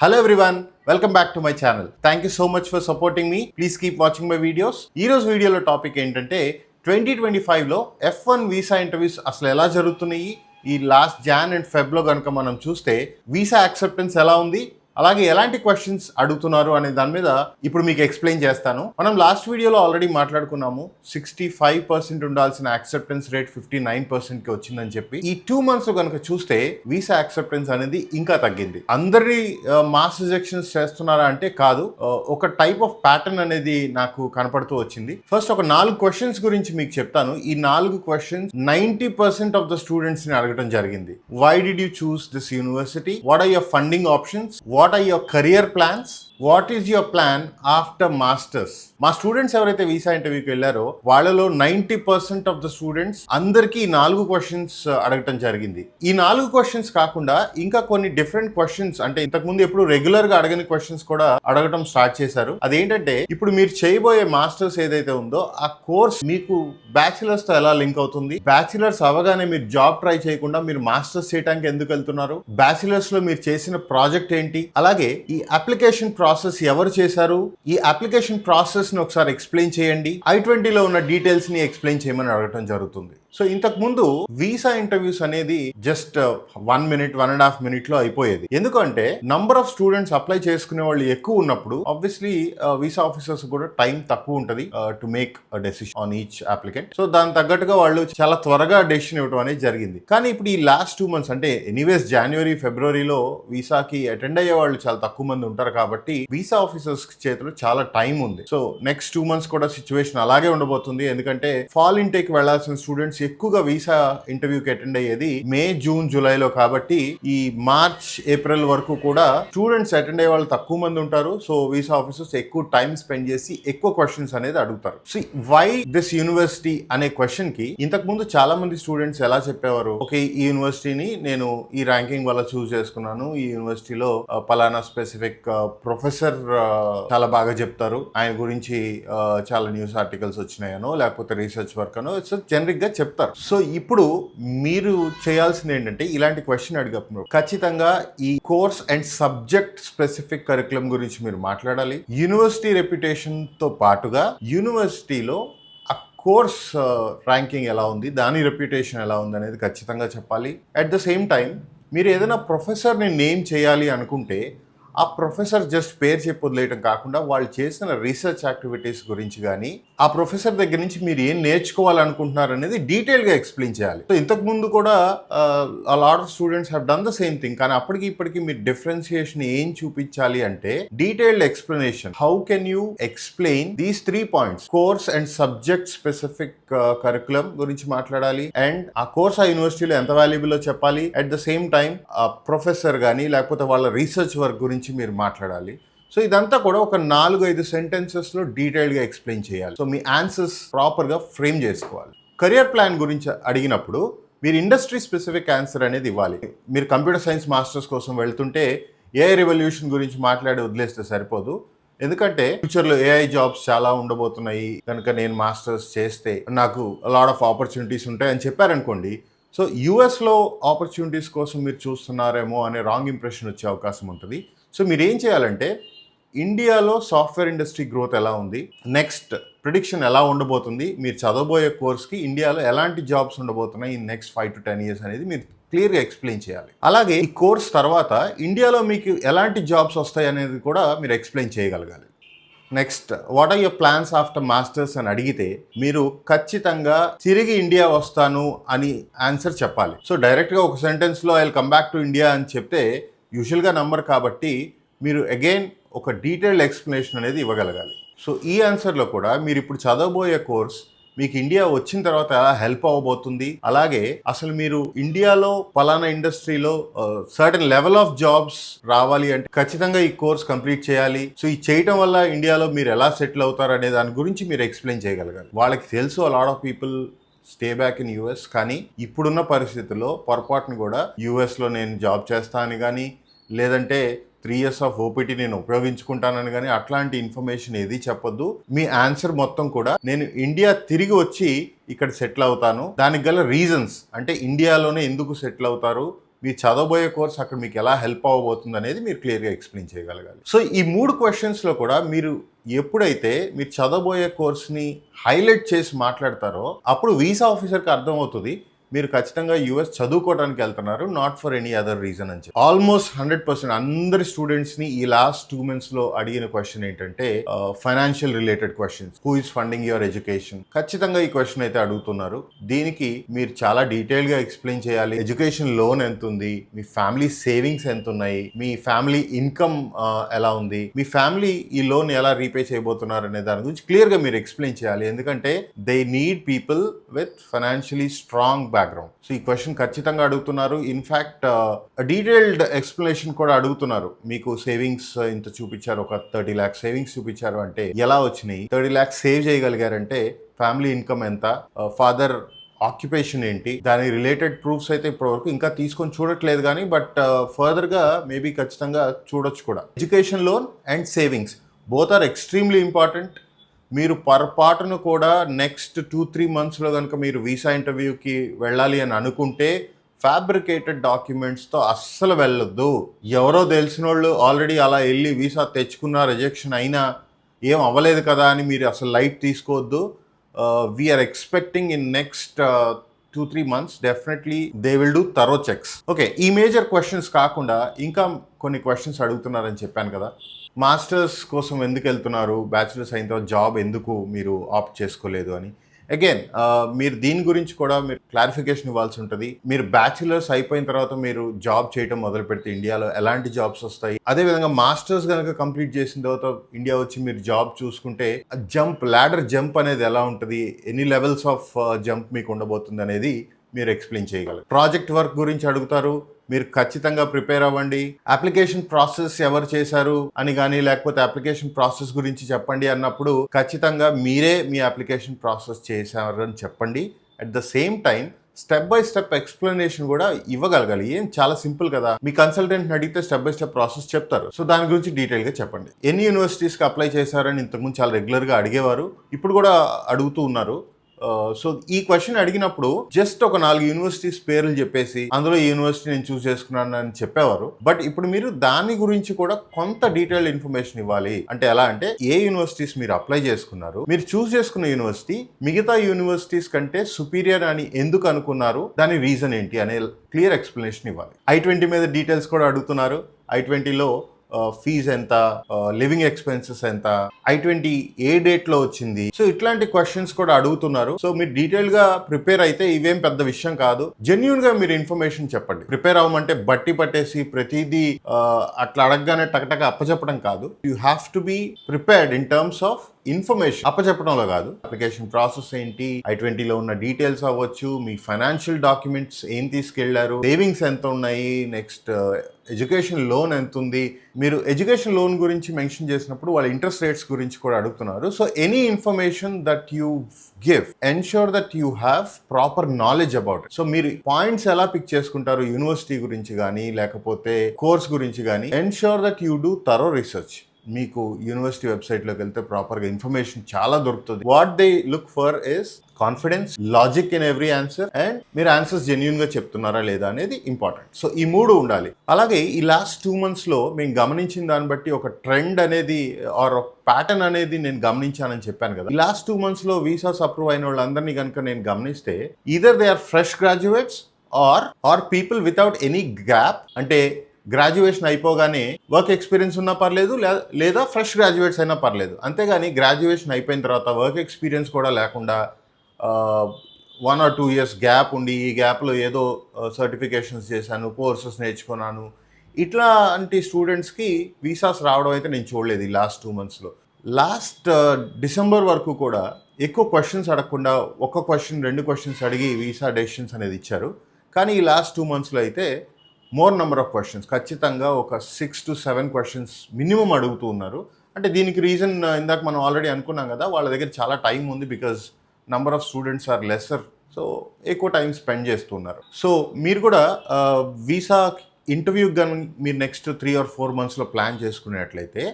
Hello everyone, welcome back to my channel. Thank you so much for supporting me. Please keep watching my videos. ఈ రోజు వీడియోలో topic ఏంటంటే 2025లో F1 visa interviews అసలు ఎలా జరుగుతున్నాయి, ఈ లాస్ట్ జాన్ అండ్ ఫెబ్లో కనుక మనం చూస్తే వీసా యాక్సెప్టెన్స్ ఎలా ఉంది, అలాగే ఎలాంటి క్వశ్చన్స్ అడుగుతున్నారు అనే దాని మీద ఇప్పుడు మీకు ఎక్స్ప్లెయిన్ చేస్తాను. మనం లాస్ట్ వీడియోలో ఆల్రెడీ మాట్లాడుకున్నాము 65% ఉండాల్సిన యాక్సెప్టెన్స్ రేట్ 59%కి వచ్చిందని చెప్పి. ఈ 2 months కనుక చూస్తే వీసా యాక్సెప్టెన్స్ అనేది ఇంకా తగ్గింది. అందరి మాస్ రిజెక్షన్స్ చేస్తున్నారా అంటే కాదు, ఒక టైప్ ఆఫ్ ప్యాటర్న్ అనేది నాకు కనపడుతూ వచ్చింది. ఫస్ట్ ఒక 4 క్వశ్చన్స్ గురించి మీకు చెప్తాను. ఈ 4 క్వశ్చన్స్ 90% ఆఫ్ ద స్టూడెంట్స్ ని అడగడం జరిగింది. Why did you choose this university, what are your funding options, what are your career plans, what is your plan after masters. మా స్టూడెంట్స్ ఎవరైతే వీసా ఇంటర్వ్యూకి వెళ్ళారో వాళ్ళలో 90% ఆఫ్ ద స్టూడెంట్స్ అందరికీ ఈ 4 క్వశ్చన్స్ అడగటం జరిగింది. ఈ 4 క్వశ్చన్స్ కాకుండా ఇంకా కొన్ని డిఫరెంట్ క్వశ్చన్స్, అంటే ఇంతకుముందు ఎప్పుడు రెగ్యులర్ గా అడగని క్వశ్చన్స్ కూడా అడగటం స్టార్ట్ చేశారు. అదేంటంటే ఇప్పుడు మీరు చేయబోయే మాస్టర్స్ ఏదైతే ఉందో ఆ కోర్స్ మీకు బ్యాచిలర్స్ తో ఎలా లింక్ అవుతుంది, బ్యాచిలర్స్ అవగానే మీరు జాబ్ ట్రై చేయకుండా మీరు మాస్టర్స్ చేయడానికి ఎందుకు వెళ్తున్నారు, బ్యాచిలర్స్ లో మీరు చేసిన ప్రాజెక్ట్ ఏంటి, అలాగే ఈ అప్లికేషన్ ప్రాసెస్ ఎవరు చేశారు, ఈ అప్లికేషన్ ప్రాసెస్ ని ఒకసారి ఎక్స్ప్లెయిన్ చేయండి, I-20లో ఉన్న డీటెయిల్స్ ని ఎక్స్ప్లెయిన్ చేయమని అడగటం జరుగుతుంది. సో ఇంతకు ముందు వీసా ఇంటర్వ్యూస్ అనేది జస్ట్ 1 minute 1.5 minute లో అయిపోయేది. ఎందుకంటే నంబర్ ఆఫ్ స్టూడెంట్స్ అప్లై చేసుకునే వాళ్ళు ఎక్కువ ఉన్నప్పుడు ఆబ్వియస్లీ వీసా ఆఫీసర్స్ కూడా టైం తక్కువ ఉంటుంది to make decision on each applicant. So దాని తగ్గట్టుగా వాళ్ళు చాలా త్వరగా డెసిషన్ ఇవ్వడం అనేది జరిగింది. కానీ ఇప్పుడు ఈ లాస్ట్ 2 months అంటే ఎనీవేస్ జనవరి ఫిబ్రవరిలో వీసాకి అటెండ్ అయ్యే వాళ్ళు చాలా తక్కువ మంది ఉంటారు కాబట్టి వీసా ఆఫీసర్స్ చేతిలో చాలా టైం ఉంది. సో నెక్స్ట్ 2 months కూడా సిచ్యువేషన్ అలాగే ఉండబోతుంది. ఎందుకంటే ఫాల్ ఇంటేక్ వెళ్లాల్సిన స్టూడెంట్స్ ఎక్కువగా వీసా ఇంటర్వ్యూకి అటెండ్ అయ్యేది మే జూన్ జూలైలో కాబట్టి ఈ మార్చ్ ఏప్రిల్ వరకు కూడా స్టూడెంట్స్ అటెండ్ అయ్యే వాళ్ళు తక్కువ మంది ఉంటారు. సో వీసా ఆఫీసర్స్ ఎక్కువ టైం స్పెండ్ చేసి ఎక్కువ క్వశ్చన్స్ అనేది అడుగుతారు. సో వై దిస్ యూనివర్సిటీ అనే క్వశ్చన్ కి ఇంతకు ముందు చాలా మంది స్టూడెంట్స్ ఎలా చెప్పేవారు, ఓకే ఈ యూనివర్సిటీని నేను ఈ ర్యాంకింగ్ వల్ల చూస్ చేసుకున్నాను, ఈ యూనివర్సిటీలో పలానా స్పెసిఫిక్ ప్రొఫెసర్ చాలా బాగా చెప్తారు, ఆయన గురించి చాలా న్యూస్ ఆర్టికల్స్ వచ్చినాయనో లేకపోతే రీసెర్చ్ వర్క్ అనో జనరిక్ గా చెప్తారు. సో ఇప్పుడు మీరు చేయాల్సింది ఏంటంటే ఇలాంటి క్వశ్చన్ అడిగినప్పుడు ఖచ్చితంగా ఈ course and subject specific curriculum గురించి మీరు మాట్లాడాలి. యూనివర్సిటీ రెప్యుటేషన్ తో పాటుగా యూనివర్సిటీలో ఆ కోర్స్ ర్యాంకింగ్ ఎలా ఉంది, దాని రెప్యుటేషన్ ఎలా ఉంది అనేది ఖచ్చితంగా చెప్పాలి. అట్ ద సేమ్ టైం మీరు ఏదైనా ప్రొఫెసర్ని నేమ్ చేయాలి అనుకుంటే ఆ ప్రొఫెసర్ జస్ట్ పేరు చెప్పి వదిలేయటం కాకుండా వాళ్ళు చేసిన రీసెర్చ్ యాక్టివిటీస్ గురించి కానీ ఆ ప్రొఫెసర్ దగ్గర నుంచి మీరు ఏం నేర్చుకోవాలనుకుంటున్నారు అనేది డీటెయిల్గా ఎక్స్ప్లెయిన్ చేయాలి. సో ఇంతకు ముందు కూడా lot of students have done the same thing. కానీ అప్పటికి ఇప్పటికి మీరు డిఫరెన్షియేషన్ ఏం చూపించాలి అంటే detailed explanation. How can you explain these 3 points, course and subject specific curriculum గురించి మాట్లాడాలి, అండ్ ఆ కోర్స్ ఆ యూనివర్సిటీలో ఎంత వాల్యుబుల్ చెప్పాలి. అట్ ద సేమ్ టైం ఆ ప్రొఫెసర్ కానీ లేకపోతే వాళ్ళ రీసెర్చ్ వర్క్ గురించి మీరు మాట్లాడాలి. సో ఇదంతా కూడా ఒక 4-5 సెంటెన్సెస్లో డీటెయిల్గా ఎక్స్ప్లెయిన్ చేయాలి. సో మీ ఆన్సర్స్ ప్రాపర్గా ఫ్రేమ్ చేసుకోవాలి. కెరియర్ ప్లాన్ గురించి అడిగినప్పుడు మీరు ఇండస్ట్రీ స్పెసిఫిక్ ఆన్సర్ అనేది ఇవ్వాలి. మీరు కంప్యూటర్ సైన్స్ మాస్టర్స్ కోసం వెళ్తుంటే ఏఐ రెవల్యూషన్ గురించి మాట్లాడి వదిలేస్తే సరిపోదు. ఎందుకంటే ఫ్యూచర్లో ఏఐ జాబ్స్ చాలా ఉండబోతున్నాయి కనుక నేను మాస్టర్స్ చేస్తే నాకు లాట్ ఆఫ్ ఆపర్చునిటీస్ ఉంటాయి అని చెప్పారనుకోండి, సో యూఎస్లో ఆపర్చునిటీస్ కోసం మీరు చూస్తున్నారేమో అనే రాంగ్ ఇంప్రెషన్ వచ్చే అవకాశం ఉంటుంది. సో మీరు ఏం చేయాలంటే ఇండియాలో సాఫ్ట్వేర్ ఇండస్ట్రీ గ్రోత్ ఎలా ఉంది, నెక్స్ట్ ప్రిడిక్షన్ ఎలా ఉండబోతుంది, మీరు చదవబోయే కోర్స్కి ఇండియాలో ఎలాంటి జాబ్స్ ఉండబోతున్నాయి ఇన్ నెక్స్ట్ 5 to 10 years అనేది మీరు క్లియర్గా ఎక్స్ప్లెయిన్ చేయాలి. అలాగే ఈ కోర్స్ తర్వాత ఇండియాలో మీకు ఎలాంటి జాబ్స్ వస్తాయి అనేది కూడా మీరు ఎక్స్ప్లెయిన్ చేయగలగాలి. Next what are your plans after masters అని అడిగితే మీరు ఖచ్చితంగా తిరిగి ఇండియా వస్తాను అని ఆన్సర్ చెప్పాలి. సో డైరెక్ట్గా ఒక సెంటెన్స్లో I will come back to India అని చెప్తే యూజువల్గా నంబర్ కాబట్టి మీరు అగైన్ ఒక డీటెయిల్డ్ ఎక్స్ప్లెనేషన్ అనేది ఇవ్వగలగాలి. సో ఈ ఆన్సర్లో కూడా మీరు ఇప్పుడు చదవబోయే కోర్స్ మీకు ఇండియా వచ్చిన తర్వాత ఎలా హెల్ప్ అవ్వబోతుంది, అలాగే అసలు మీరు ఇండియాలో పలానా ఇండస్ట్రీలో సర్టన్ లెవెల్ ఆఫ్ జాబ్స్ రావాలి అంటే ఖచ్చితంగా ఈ కోర్స్ కంప్లీట్ చేయాలి. సో ఈ చేయటం వల్ల ఇండియాలో మీరు ఎలా సెటిల్ అవుతారు అనే దాని గురించి మీరు ఎక్స్ప్లెయిన్ చేయగలగాలి. వాళ్ళకి తెలుసు lot of people stay back in US, కానీ ఇప్పుడున్న పరిస్థితుల్లో పొరపాటును కూడా యూఎస్లో నేను జాబ్ చేస్తానని కానీ లేదంటే 3 years ఆఫ్ ఓపీటీ నేను ఉపయోగించుకుంటానని కానీ అట్లాంటి ఇన్ఫర్మేషన్ ఏది చెప్పొద్దు. మీ ఆన్సర్ మొత్తం కూడా నేను ఇండియా తిరిగి వచ్చి ఇక్కడ సెటిల్ అవుతాను, దానికి గల రీజన్స్ అంటే ఇండియాలోనే ఎందుకు సెటిల్ అవుతారు, మీరు చదవబోయే కోర్స్ అక్కడ మీకు ఎలా హెల్ప్ అవ్వబోతుంది అనేది మీరు క్లియర్గా ఎక్స్ప్లెయిన్ చేయగలగాలి. సో ఈ 3 క్వశ్చన్స్లో కూడా మీరు ఎప్పుడైతే మీరు చదవబోయే కోర్స్ని హైలైట్ చేసి మాట్లాడతారో అప్పుడు వీసా ఆఫీసర్కి అర్థమవుతుంది మీరు ఖచ్చితంగా యూఎస్ చదువుకోవడానికి వెళ్తున్నారు, not for any other reason అని చెప్పి. ఆల్మోస్ట్ 100% అందరి స్టూడెంట్స్ని ఈ లాస్ట్ 2 monthsలో అడిగిన క్వశ్చన్ ఏంటంటే financial related questions. Who is funding your education? ఖచ్చితంగా ఈ క్వశ్చన్ అయితే అడుగుతున్నారు. దీనికి మీరు చాలా డీటెయిల్గా ఎక్స్ప్లెయిన్ చేయాలి. ఎడ్యుకేషన్ లోన్ ఎంత ఉంది, మీ ఫ్యామిలీ సేవింగ్స్ ఎంత ఉన్నాయి, మీ ఫ్యామిలీ ఇన్కమ్ ఎలా ఉంది, మీ ఫ్యామిలీ ఈ లోన్ ఎలా రీపే చేయబోతున్నారు అనే దాని గురించి క్లియర్గా మీరు ఎక్స్ప్లెయిన్ చేయాలి. ఎందుకంటే they need people with financially strong background. So ఈ క్వశ్చన్ ఖచ్చితంగా అడుగుతున్నారు. ఇన్ఫ్యాక్ట్ డీటెయిల్డ్ ఎక్స్ప్లెనేషన్ కూడా అడుగుతున్నారు. మీకు సేవింగ్స్ ఇంత చూపించారు, ఒక 30 lakhs సేవింగ్స్ చూపించారు అంటే ఎలా వచ్చినాయి, 30 lakhs సేవ్ చేయగలిగారంటే ఫ్యామిలీ ఇన్కమ్ ఎంత, ఫాదర్ ఆక్యుపేషన్ ఏంటి, దాని రిలేటెడ్ ప్రూఫ్స్ అయితే ఇప్పటివరకు ఇంకా తీసుకొని చూడట్లేదు కానీ బట్ ఫర్దర్గా మేబీ ఖచ్చితంగా చూడొచ్చు కూడా. Education loan and savings both are extremely important. మీరు పొరపాటును కూడా నెక్స్ట్ 2-3 monthsలో కనుక మీరు వీసా ఇంటర్వ్యూకి వెళ్ళాలి అని అనుకుంటే ఫ్యాబ్రికేటెడ్ డాక్యుమెంట్స్తో అస్సలు వెళ్ళొద్దు. ఎవరో తెలిసిన వాళ్ళు ఆల్రెడీ అలా వెళ్ళి వీసా తెచ్చుకున్న, రిజెక్షన్ అయినా ఏం అవ్వలేదు కదా అని మీరు అసలు లైట్ తీసుకోవద్దు. We're expecting in next 2-3 months definitely they will do thorough checks. Okay, ఈ మేజర్ క్వశ్చన్స్ కాకుండా ఇంకా కొన్ని క్వశ్చన్స్ అడుగుతున్నారని చెప్పాను కదా. మాస్టర్స్ కోసం ఎందుకు వెళ్తున్నారు, బ్యాచిలర్స్ అయిన తర్వాత జాబ్ ఎందుకు మీరు ఆప్ట్ చేసుకోలేదు అని. అగైన్ మీరు దీని గురించి కూడా మీరు క్లారిఫికేషన్ ఇవ్వాల్సి ఉంటుంది. మీరు బ్యాచిలర్స్ అయిపోయిన తర్వాత మీరు జాబ్ చేయడం మొదలు పెడితే ఇండియాలో ఎలాంటి జాబ్స్ వస్తాయి, అదేవిధంగా మాస్టర్స్ కనుక కంప్లీట్ చేసిన తర్వాత ఇండియా వచ్చి మీరు జాబ్ చూసుకుంటే లాడర్ జంప్ అనేది ఎలా ఉంటుంది, ఎన్ని లెవెల్స్ ఆఫ్ జంప్ మీకు ఉండబోతుంది అనేది మీరు ఎక్స్ప్లెయిన్ చేయగలరు. ప్రాజెక్ట్ వర్క్ గురించి అడుగుతారు, మీరు ఖచ్చితంగా ప్రిపేర్ అవ్వండి. అప్లికేషన్ ప్రాసెస్ ఎవరు చేశారు అని కానీ లేకపోతే అప్లికేషన్ ప్రాసెస్ గురించి చెప్పండి అన్నప్పుడు ఖచ్చితంగా మీరే మీ అప్లికేషన్ ప్రాసెస్ చేశారని చెప్పండి. At the same time step by step explanation కూడా ఇవ్వగలగాలి. ఏం చాలా సింపుల్ కదా, మీ కన్సల్టెంట్ని అడిగితే స్టెప్ బై స్టెప్ ప్రాసెస్ చెప్తారు. సో దాని గురించి డీటెయిల్గా చెప్పండి. ఎన్ని యూనివర్సిటీస్కి అప్లై చేశారని ఇంతకుముందు చాలా రెగ్యులర్గా అడిగేవారు, ఇప్పుడు కూడా అడుగుతూ ఉన్నారు. సో ఈ క్వశ్చన్ అడిగినప్పుడు జస్ట్ ఒక 4 యూనివర్సిటీస్ పేర్లు చెప్పేసి అందులో ఈ యూనివర్సిటీ నేను చూస్ చేసుకున్నాను అని చెప్పేవారు. బట్ ఇప్పుడు మీరు దాని గురించి కూడా కొంత డీటెయిల్డ్ ఇన్ఫర్మేషన్ ఇవ్వాలి. అంటే ఎలా అంటే ఏ యూనివర్సిటీస్ మీరు అప్లై చేసుకున్నారు, మీరు చూస్ చేసుకున్న యూనివర్సిటీ మిగతా యూనివర్సిటీస్ కంటే సుపీరియర్ అని ఎందుకు అనుకున్నారు, దాని రీజన్ ఏంటి అనే క్లియర్ ఎక్స్ప్లెనేషన్ ఇవ్వాలి. I-20 మీద డీటెయిల్స్ కూడా అడుగుతున్నారు. I-20లో ఫీజ్ ఎంత, లివింగ్ ఎక్స్పెన్సెస్ ఎంత, I-20 ఏ డేట్లో వచ్చింది. సో ఇట్లాంటి క్వశ్చన్స్ కూడా అడుగుతున్నారు. సో మీరు డీటెయిల్ గా ప్రిపేర్ అయితే ఇవేం పెద్ద విషయం కాదు. జెన్యూన్ గా మీరు ఇన్ఫర్మేషన్ చెప్పండి. ప్రిపేర్ అవ్వమంటే బట్టి పట్టేసి ప్రతిదీ అట్లా అడగగానే టకటక అప్పచెప్పడం కాదు. You have to be prepared in terms of information. అప్పచెప్పడంలో కాదు. అప్లికేషన్ ప్రాసెస్ ఏంటి, I-20లో ఉన్న డీటెయిల్స్ అవ్వచ్చు, మీ ఫైనాన్షియల్ డాక్యుమెంట్స్ ఏం తీసుకెళ్లారు, సేవింగ్స్ ఎంత ఉన్నాయి, నెక్స్ట్ ఎడ్యుకేషన్ లోన్ ఎంత ఉంది. మీరు ఎడ్యుకేషన్ లోన్ గురించి మెన్షన్ చేసినప్పుడు వాళ్ళ ఇంట్రెస్ట్ రేట్స్ గురించి కూడా అడుగుతున్నారు. So any information that you give ensure that you have proper knowledge about it. So మీరు పాయింట్స్ ఎలా పిక్ చేసుకుంటారు యూనివర్సిటీ గురించి కానీ లేకపోతే కోర్స్ గురించి కానీ, ensure that you do thorough research. మీకు యూనివర్సిటీ వెబ్సైట్లోకి వెళ్తే ప్రాపర్గా ఇన్ఫర్మేషన్ చాలా దొరుకుతుంది. What they look for is confidence, logic in every answer and మీరు ఆన్సర్స్ జెన్యూన్గా చెప్తున్నారా లేదా అనేది ఇంపార్టెంట్. సో ఈ 3 ఉండాలి. అలాగే ఈ లాస్ట్ 2 monthsలో మేము గమనించిన దాన్ని బట్టి ఒక ట్రెండ్ అనేది ఆర్ ప్యాటర్న్ అనేది నేను గమనించానని చెప్పాను కదా. ఈ లాస్ట్ 2 monthsలో వీసాస్ అప్రూవ్ అయిన వాళ్ళందరినీ కనుక నేను గమనిస్తే either they are fresh graduates are people without any gap. అంటే గ్రాడ్యుయేషన్ అయిపోగానే వర్క్ ఎక్స్పీరియన్స్ ఉన్నా పర్లేదు, లేదా ఫ్రెష్ గ్రాడ్యుయేట్స్ అయినా పర్లేదు. అంతేగాని గ్రాడ్యుయేషన్ అయిపోయిన తర్వాత వర్క్ ఎక్స్పీరియన్స్ కూడా లేకుండా 1 or 2 years గ్యాప్ ఉండి ఈ గ్యాప్లో ఏదో సర్టిఫికేషన్స్ చేశాను, కోర్సెస్ నేర్చుకున్నాను, ఇట్లాంటి స్టూడెంట్స్కి వీసాస్ రావడం అయితే నేను చూడలేదు ఈ లాస్ట్ 2 monthsలో. లాస్ట్ డిసెంబర్ వరకు కూడా ఎక్కువ క్వశ్చన్స్ అడగకుండా ఒక క్వశ్చన్ 2 questions అడిగి వీసా డెసిషన్స్ అనేది ఇచ్చారు. కానీ ఈ లాస్ట్ 2 monthsలో అయితే మోర్ నెంబర్ ఆఫ్ క్వశ్చన్స్, ఖచ్చితంగా ఒక 6 to 7 questions మినిమం అడుగుతూ ఉన్నారు. అంటే దీనికి రీజన్ ఇందాక మనం ఆల్రెడీ అనుకున్నాం కదా, వాళ్ళ దగ్గర చాలా టైం ఉంది. Because number of students are lesser, so ఎక్కువ టైం స్పెండ్ చేస్తున్నారు. సో మీరు కూడా వీసా ఇంటర్వ్యూకి కానీ మీరు నెక్స్ట్ 3 or 4 monthsలో ప్లాన్ చేసుకునేట్లయితే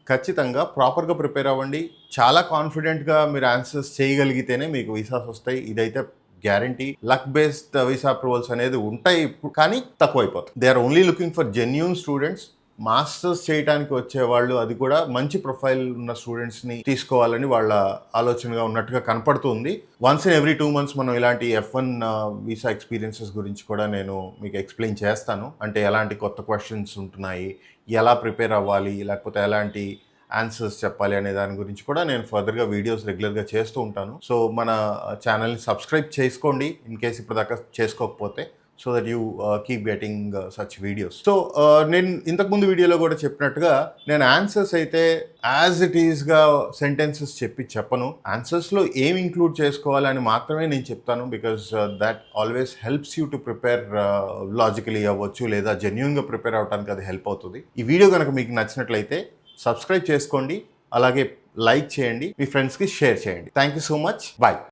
ఖచ్చితంగా ప్రాపర్గా ప్రిపేర్ అవ్వండి. చాలా కాన్ఫిడెంట్గా మీరు ఆన్సర్స్ చేయగలిగితేనే మీకు వీసాస్ వస్తాయి. ఇదైతే guarantee. Luck based visa approvals అనేది ఉంటాయి కానీ తక్కువ అయిపోతాయి. They are only looking for genuine students. Masters చేయడానికి వచ్చేవాళ్ళు, అది కూడా మంచి ప్రొఫైల్ ఉన్న స్టూడెంట్స్ని తీసుకోవాలని వాళ్ళ ఆలోచనగా ఉన్నట్టుగా కనపడుతుంది. వన్స్ ఇన్ ఎవ్రీ 2 months మనం ఇలాంటి F1 వీసా ఎక్స్పీరియన్సెస్ గురించి కూడా నేను మీకు ఎక్స్ప్లెయిన్ చేస్తాను. అంటే ఎలాంటి కొత్త క్వశ్చన్స్ ఉంటున్నాయి, ఎలా ప్రిపేర్ అవ్వాలి, లేకపోతే ఎలాంటి ఆన్సర్స్ చెప్పాలి అనే దాని గురించి కూడా నేను ఫర్దర్గా వీడియోస్ రెగ్యులర్గా చేస్తూ ఉంటాను. సో మన ఛానల్ని సబ్స్క్రైబ్ చేసుకోండి ఇన్ కేస్ ఇప్పటిదాకా చేసుకోకపోతే, so that you keep getting such videos. So నేను ఇంతకుముందు వీడియోలో కూడా చెప్పినట్టుగా నేను ఆన్సర్స్ అయితే యాజ్ ఇట్ ఈస్గా సెంటెన్సెస్ చెప్పను. ఆన్సర్స్లో ఏం ఇంక్లూడ్ చేసుకోవాలని మాత్రమే నేను చెప్తాను. Because that always helps you to prepare logically అవ్వచ్చు, లేదా జెన్యూన్గా ప్రిపేర్ అవడానికి అది హెల్ప్ అవుతుంది. ఈ వీడియో కనుక మీకు నచ్చినట్లయితే సబ్స్క్రైబ్ చేసుకోండి, అలాగే లైక్ చేయండి, మీ ఫ్రెండ్స్కి షేర్ చేయండి. Thank you so much. Bye.